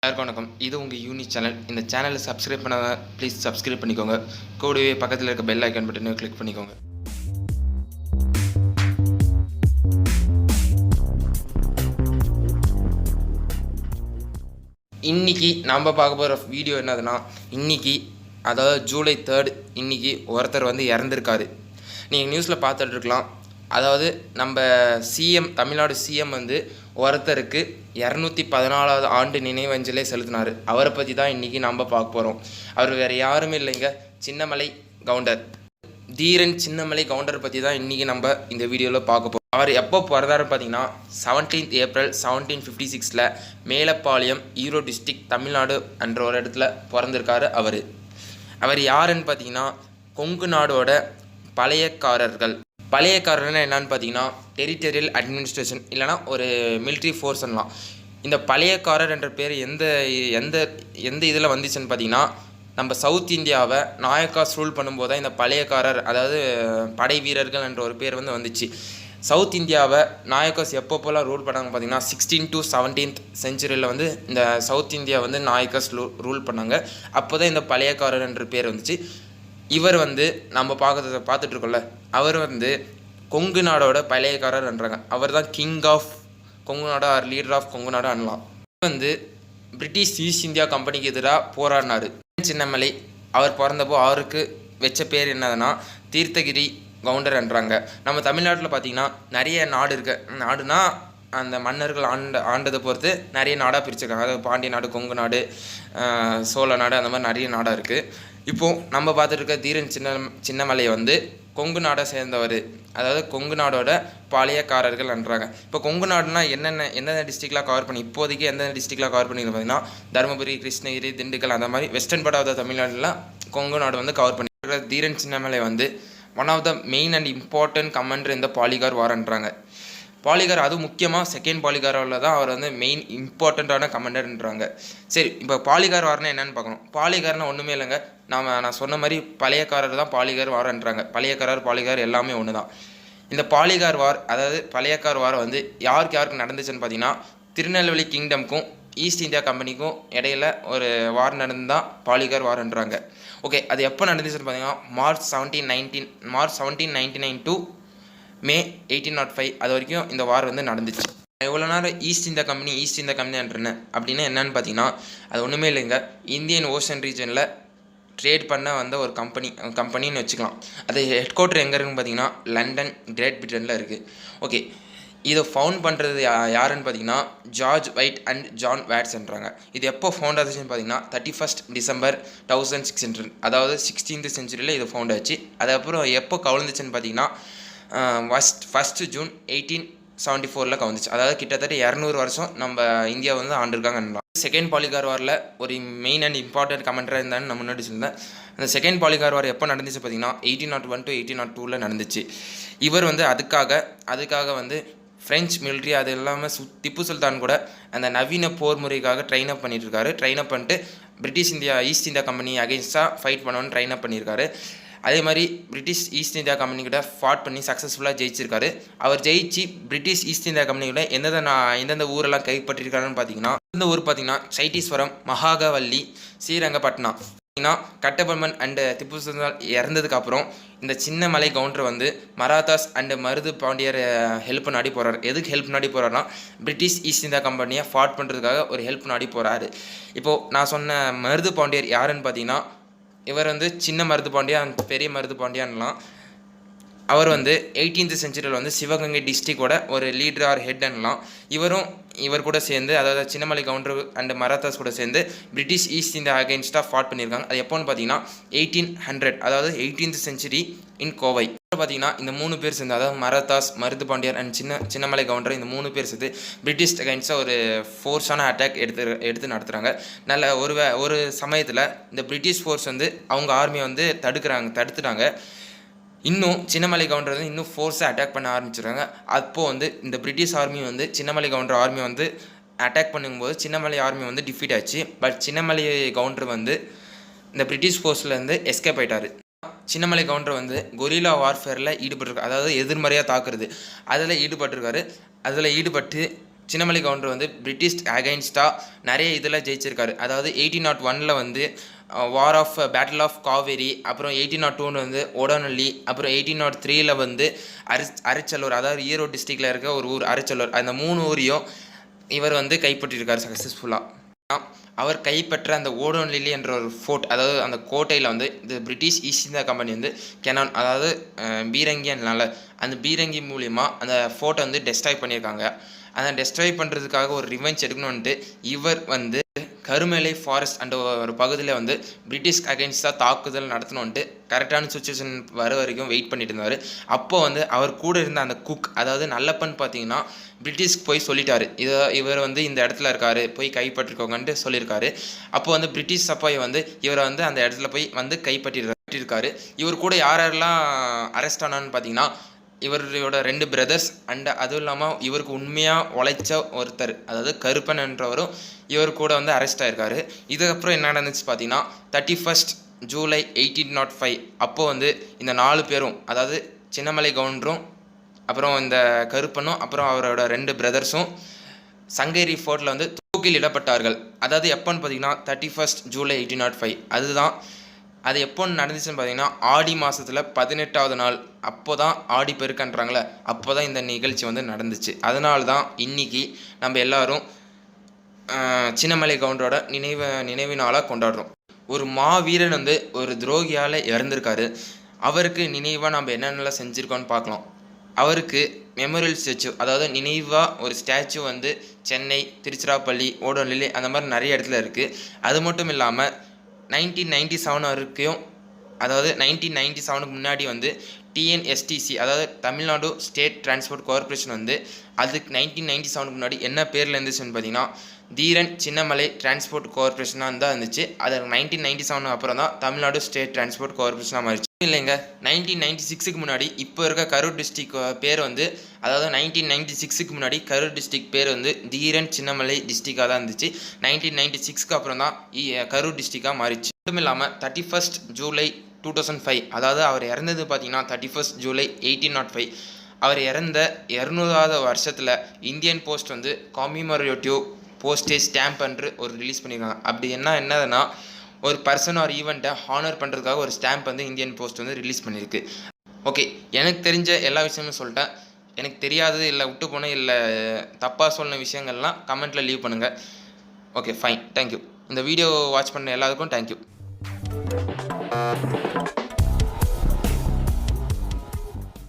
எல்லாருக்கும் வணக்கம். இது உங்கள் யூனிக் சேனல். இந்த சேனலை சப்ஸ்கிரைப் பண்ணாத ப்ளீஸ் சப்ஸ்கிரைப் பண்ணிக்கோங்க. கூடவே பக்கத்தில் இருக்க பெல் ஐக்கான் பட்டனை கிளிக் பண்ணிக்கோங்க. இன்னைக்கு நம்ம பார்க்க போகிற வீடியோ என்னதுன்னா, இன்னைக்கு அதாவது ஜூலை 3 இன்னைக்கு ஒருத்தர் வந்து இறந்துருக்காரு. நீங்கள் நியூஸில் பார்த்துட்டு இருக்கலாம். அதாவது நம்ம சிஎம் தமிழ்நாடு சிஎம் வந்து ஒருத்தருக்கு 214வது ஆண்டு நினைவஞ்சலே செலுத்தினார். அவரை பற்றி தான் இன்றைக்கி நம்ம பார்க்க போகிறோம். அவர் வேறு யாருமே இல்லைங்க, சின்னமலை கவுண்டர். தீரன் சின்னமலை கவுண்டர் பற்றி தான் இன்றைக்கி நம்ம இந்த வீடியோவில் பார்க்க போகிறோம். அவர் எப்போ பிறந்தாருன்னு பார்த்தீங்கன்னா 17th April 1756 Melapalayam, Erode district, Tamil Nadu என்ற ஒரு இடத்துல பிறந்திருக்காரு. அவர் யாருன்னு பார்த்தீங்கன்னா, கொங்கு நாடோட பழையக்காரர்னா என்னன்னு பார்த்தீங்கன்னா டெரிட்டரியல் அட்மினிஸ்ட்ரேஷன் இல்லைனா ஒரு மிலிட்ரி ஃபோர்ஸ்லாம். இந்த பழையக்காரர் என்ற பேர் எந்த எந்த எந்த இதில் வந்துச்சுன்னு பார்த்தீங்கன்னா, நம்ம சவுத் இந்தியாவை நாயக்காஸ் ரூல் பண்ணும்போது தான் இந்த பழையக்காரர், அதாவது படை வீரர்கள் என்ற ஒரு பேர் வந்துச்சு. சவுத் இந்தியாவை நாயக்காஸ் எப்போப்போலாம் ரூல் பண்ணாங்க பார்த்தீங்கன்னா 16th to 17th century இந்த சவுத் இந்தியா நாயக்காஸ் ரூல் பண்ணாங்க. அப்போ தான் இந்த பழையக்காரர் என்ற பேர் வந்துச்சு. இவர் நம்ம பார்த்துட்ருக்கோம்ல, அவர் கொங்கு நாடோட பழையக்காரர் என்றாங்க. அவர் தான் கிங் ஆஃப் கொங்கு நாடு ஆர் லீடர் ஆஃப் கொங்கு நாடு அண்ணலாம். பிரிட்டிஷ் ஈஸ்ட் இந்தியா கம்பெனிக்கு எதிராக போராடினார். சின்னமலை அவர் பிறந்தப்போ அவருக்கு வச்ச பேர் என்னதுன்னா தீர்த்தகிரி கவுண்டர் என்றாங்க. நம்ம தமிழ்நாட்டில் பார்த்திங்கன்னா நிறைய நாடு இருக்கு. நாடுனா அந்த மன்னர்கள் ஆண்டதை பொறுத்து நிறைய நாடாக பிரிச்சிருக்காங்க. அதாவது பாண்டிய நாடு, கொங்கு நாடு, சோழ நாடு, அந்த மாதிரி நிறைய நாடாக இருக்குது. இப்போது நம்ம பார்த்துட்டு இருக்க தீரன் சின்னமலை கொங்கு நாடை சேர்ந்தவர். அதாவது கொங்கு நாடோட பாளையக்காரர்கள் என்றாங்க. இப்போ கொங்கு நாடுனா எந்தெந்த டிஸ்ட்ரிக்ட்லாம் கவர் பண்ணி இப்போதைக்கு எந்தெந்த டிஸ்ட்ரிக்ட்லாம் கவர் பண்ணி பார்த்தீங்கன்னா தருமபுரி, கிருஷ்ணகிரி, திண்டுக்கல், அந்த மாதிரி வெஸ்டர்ன் பார்ட் ஆஃப் த தமிழ்நாட்டில் கொங்கு நாடு கவர் பண்ணியிருக்கிற Dheeran Chinnamalai one of the main and important commander இந்த பாலிகார் வார்ன்றாங்க. பாலிகார் அது முக்கியமாக செகண்ட் பாலிகாரில் தான் அவர் மெயின் இம்பார்ட்டண்ட்டான கமாண்டர்ன்றாங்க. சரி, இப்போ பாலிகார் வார்னா என்னென்னு பார்க்கணும். பாலிகார்னா ஒன்றுமே இல்லைங்க, நான் சொன்ன மாதிரி பழையக்காரர் தான் பாலிகார் வார்ன்றாங்க. பழையக்காரர் பாலிகார் எல்லாமே ஒன்று தான். இந்த பாலிகார் வார், அதாவது பழையக்கார் வார் யாருக்கு நடந்துச்சுன்னு பார்த்தீங்கன்னா, திருநெல்வேலி கிங்டம்க்கும் ஈஸ்ட் இந்தியா கம்பெனிக்கும் இடையில ஒரு வார் நடந்தால் பாலிகார் வார்ன்றாங்க. ஓகே, அது எப்போ நடந்துச்சுன்னு பார்த்தீங்கன்னா மார்ச் 1799 to May 1805 அது வரைக்கும் இந்த வார் நடந்துச்சு. எவ்வளோ நேரம் ஈஸ்ட் இந்தியா கம்பெனின்றேன் அப்படின்னா என்னன்னு பார்த்தீங்கன்னா, அது ஒன்றுமே இல்லைங்க, இந்தியன் ஓஷன் ரீஜனில் ட்ரேட் பண்ண ஒரு கம்பெனின்னு வச்சுக்கலாம். அது ஹெட் குவார்ட்டர் எங்கே இருக்குன்னு பார்த்தீங்கன்னா லண்டன், கிரேட் பிரிட்டனில் இருக்குது. ஓகே, இதை ஃபவுண்ட் பண்ணுறது யாருன்னு பார்த்தீங்கன்னா ஜார்ஜ் வைட் அண்ட் ஜான் வேட்ஸ்ன்றாங்க. இது எப்போ ஃபவுண்ட் ஆச்சுன்னு பார்த்தீங்கன்னா 31st December 1600, அதாவது 16th century இது ஃபவுண்ட் ஆச்சு. அதுக்கப்புறம் எப்போ கவுந்துச்சுன்னு பார்த்தீங்கன்னா 1st June 1874 கவுந்துச்சு. அதாவது கிட்டத்தட்ட 200 வருஷம் நம்ம இந்தியா ஆண்டிருக்காங்க. செகண்ட் பாலிகார் வாரில் ஒரு மெயின் அண்ட் இம்பார்ட்டன்ட் கமெண்டராக இருந்தான்னு நான் முன்னாடி சொல்லியிருந்தேன். அந்த செகண்ட் பாலிகார் வார் எப்போ நடந்துச்சு பார்த்தீங்கன்னா 1801 to 1802 நடந்துச்சு. இவர் அதுக்காக ஃப்ரெஞ்ச் மிலிட்ரி அது இல்லாமல் திப்பு சுல்தான் கூட அந்த நவீன போர் முறைக்காக ட்ரெயின் அப் பண்ணிட்டு பிரிட்டிஷ் ஈஸ்ட் இந்தியா கம்பெனி அகெயின்ஸ்டாக ஃபைட் பண்ணணும்னு ட்ரெயின் அப் பண்ணியிருக்காரு. அதே மாதிரி பிரிட்டிஷ் ஈஸ்ட் இந்தியா கம்பெனிக்கிட்ட ஃபாட் பண்ணி சக்ஸஸ்ஃபுல்லாக ஜெயிச்சிருக்காரு. அவர் ஜெயிச்சு பிரிட்டிஷ் ஈஸ்ட் இந்தியா கம்பெனிக்கிட்ட எந்தெந்த ஊரெல்லாம் கைப்பற்றிருக்காருன்னு பார்த்தீங்கன்னா, இந்த ஊர் பார்த்தீங்கன்னா சைட்டீஸ்வரம், மகாகவல்லி, ஸ்ரீரங்கப்பட்டினம். கட்டபொம்மன் அண்டு திப்பு சுல்தான் இறந்ததுக்கப்புறம் இந்த சின்னமலை கவுண்டர் மராத்தாஸ் அண்டு மருது பாண்டியர் ஹெல்ப் நாடி போகிறார். எதுக்கு ஹெல்ப் நாடி போகிறாருன்னா, பிரிட்டிஷ் ஈஸ்ட் இந்தியா கம்பெனியை ஃபாட் பண்ணுறதுக்காக ஒரு ஹெல்ப் நாடி போகிறாரு. இப்போது நான் சொன்ன மருது பாண்டியர் யாருன்னு பார்த்தீங்கன்னா, இவர் சின்ன மருது பாண்டியா, பெரிய மருது பாண்டியான்லாம். அவர் 18th century சிவகங்கை டிஸ்ட்ரிக்டோட ஒரு லீடர் ஆர் ஹெட்லாம். இவர் கூட சேர்ந்து, அதாவது சின்னமலை கவுண்டர் அண்ட் மராத்தாஸ் கூட சேர்ந்து பிரிட்டிஷ் ஈஸ்ட் இந்தியா அகெயின்ஸ்டாக ஃபாட் பண்ணியிருக்காங்க. அது எப்போன்னு பார்த்தீங்கன்னா 1800, அதாவது 18th century இன் கோவை. பார்த்தீங்கன்னா இந்த 3 பேர் சேர்ந்து, அதாவது மராத்தாஸ், மருது பாண்டியர் அண்ட் சின்னமலை கவுண்டர், இந்த 3 பேர் சேர்ந்து பிரிட்டிஷ் அகெயின்ஸ்டாக ஒரு ஃபோர்ஸான அட்டாக் எடுத்து நடத்துகிறாங்க. நல்ல ஒரு சமயத்தில் இந்த பிரிட்டிஷ் ஃபோர்ஸ் அவங்க ஆர்மியை தடுத்துட்டாங்க. இன்னும் சின்னமலை கவுண்டர் இன்னும் ஃபோர்ஸை அட்டாக் பண்ண ஆரம்பிச்சிடுறாங்க. அப்போது இந்த British army Chinnamalai Gounder army attack பண்ணும்போது சின்னமலை ஆர்மி டிஃபீட் ஆச்சு. பட் சின்னமலை கவுண்டர் இந்த பிரிட்டிஷ் ஃபோர்ஸ்லேருந்து எஸ்கேப் ஆகிட்டார். சின்னமலை கவுண்டர் கொரில்லா வார்ஃபேரில் ஈடுபட்டிருக்காரு, அதாவது எதிர்மறையாக தாக்குறது அதில் ஈடுபட்டிருக்காரு. அதில் ஈடுபட்டு சின்னமலை கவுண்டர் வந்து பிரிட்டிஷ் அகைன்ஸ்டாக நிறைய இதில் ஜெயிச்சிருக்காரு. அதாவது 1801 வந்து war of battle of Kaveri, அப்புறம் 1802 வந்து ஓடானல்லி, அப்புறம் 1803 வந்து அரிச்சலூர், அதாவது ஈரோடு டிஸ்ட்ரிக்டில் இருக்க ஒரு ஊர் அரிச்சலூர். அந்த 3 ஊரையும் இவர் வந்து கைப்பற்றியிருக்காரு சக்ஸஸ்ஃபுல்லாக. அவர் கைப்பற்ற அந்த ஓடோன்லிலி என்ற ஒரு ஃபோர்ட், அதாவது அந்த கோட்டையில் வந்து இந்த பிரிட்டிஷ் ஈஸ்ட் இந்தியா கம்பெனி வந்து கெனான், அதாவது பீரங்கினால அந்த பீரங்கி மூலிமா அந்த ஃபோர்ட்டை வந்து டெஸ்ட்ராய் பண்ணியிருக்காங்க. அதை டெஸ்ட்ராய் பண்ணுறதுக்காக ஒரு ரிவெஞ்ச் எடுக்கணுன்ட்டு இவர் வந்து கருமலை ஃபாரஸ்ட் அண்ட் ஒரு பகுதியில் வந்து பிரிட்டிஷ் அகைன்ஸ்டாக தாக்குதல் நடத்தணுன்ட்டு கரெக்டான சுச்சுவேஷன் வர வரைக்கும் வெயிட் பண்ணிட்டு இருந்தார். அப்போ வந்து அவர் கூட இருந்த அந்த குக், அதாவது நல்லப்பன் பார்த்தீங்கன்னா பிரிட்டிஷ்க்கு போய் சொல்லிட்டாரு, இவர் வந்து இந்த இடத்துல இருக்காரு, போய் கைப்பற்றிக்கோங்கன்ட்டு சொல்லியிருக்காரு. அப்போ வந்து பிரிட்டிஷ் சப்பாய் வந்து இவரை வந்து அந்த இடத்துல போய் வந்து கைப்பற்றிருக்காரு. இவர் கூட யாரெல்லாம் அரெஸ்ட் ஆனான்னு பார்த்தீங்கன்னா இவரோட 2 பிரதர்ஸ் அண்ட் அதுவும் இல்லாமல் இவருக்கு உண்மையாக உழைச்ச ஒருத்தர், அதாவது கருப்பன் என்றவரும் இவர் கூட வந்து அரெஸ்ட் ஆகிருக்காரு. இதுக்கப்புறம் என்ன நடந்துச்சு பார்த்தீங்கன்னா 31 ஜூலை 1805 அப்போது வந்து இந்த 4 பேரும், அதாவது சின்னமலை கவுண்டரும், அப்புறம் இந்த கருப்பனும், அப்புறம் அவரோட 2 பிரதர்ஸும் சங்கேரி ஃபோர்ட்டில் வந்து தூக்கிலிடப்பட்டார்கள். அதாவது எப்போன்னு பார்த்தீங்கன்னா 31 ஜூலை 1805. அதுதான் அது எப்போன்னு நடந்துச்சுன்னு பார்த்தீங்கன்னா ஆடி மாதத்தில் 18வது நாள். அப்போ தான் ஆடி பெருக்கன்றாங்களே, அப்போ தான் இந்த நிகழ்ச்சி வந்து நடந்துச்சு. அதனால தான் இன்றைக்கி நம்ம எல்லோரும் சின்னமலை கவுண்டரோட நினைவு நாளாக கொண்டாடுறோம். ஒரு மாவீரன் வந்து ஒரு துரோகியால் இறந்துருக்காரு. அவருக்கு நினைவாக நம்ம என்னென்னலாம் செஞ்சுருக்கோன்னு பார்க்கலாம். அவருக்கு மெமோரியல் ஸ்டாச்சு, அதாவது நினைவாக ஒரு ஸ்டாச்சு வந்து சென்னை, திருச்சிராப்பள்ளி, ஓடோன்லிலி அந்த மாதிரி நிறைய இடத்துல இருக்குது. அது மட்டும் இல்லாமல் 1997 வரைக்கும், அதாவது 1997க்கு முன்னாடி வந்து டிஎன்எஸ்டிசி, அதாவது தமிழ்நாடு ஸ்டேட் டிரான்ஸ்போர்ட் கார்பரேஷன் வந்து அதுக்கு 1997க்கு முன்னாடி என்ன பேரில் இருந்துச்சுன்னு பார்த்தீங்கன்னா தீரன் சின்னமலை டிரான்ஸ்போர்ட் கார்பரேஷனாக தான் இருந்துச்சு. அது 1997 அப்புறம் தான் தமிழ்நாடு ஸ்டேட் டிரான்ஸ்போர்ட் கார்பரேஷனாக மாறிச்சு. இல்லைங்க, 1996க்கு முன்னாடி இப்போ இருக்க கரூர் டிஸ்ட்ரிக் பேர் வந்து, அதாவது 1996க்கு முன்னாடி கரூர் டிஸ்ட்ரிக் பேர் வந்து தீரன் சின்னமலை டிஸ்ட்ரிக்டாக தான் இருந்துச்சு. 1996க்கு அப்புறம் தான் கரூர் டிஸ்ட்ரிக்டாக மாறிச்சு. மட்டும் இல்லாமல் 31 ஜூலை 2005, அதாவது அவர் இறந்தது பார்த்தீங்கன்னா 31 ஜூலை 1805. அவர் இறந்த 200வது வருஷத்தில் இந்தியன் போஸ்ட் வந்து காமிமரேட்டிவ் போஸ்டேஜ் ஸ்டாம்ப் என்று ஒரு ரிலீஸ் பண்ணியிருக்காங்க. அப்படி என்னதுன்னா ஒரு பர்சன் ஆர் ஈவெண்ட்டை ஹானர் பண்ணுறதுக்காக ஒரு ஸ்டாம்ப் வந்து இந்தியன் போஸ்ட் வந்து ரிலீஸ் பண்ணியிருக்கு. ஓகே, எனக்கு தெரிஞ்ச எல்லா விஷயமும் சொல்லிட்டேன். எனக்கு தெரியாது இல்லை விட்டு போன இல்லை தப்பாக சொன்ன விஷயங்கள்லாம் கமெண்ட்டில் லீவ் பண்ணுங்கள். Okay, fine, thank you. இந்த வீடியோ வாட்ச் பண்ண எல்லாத்துக்கும் தேங்க்யூ.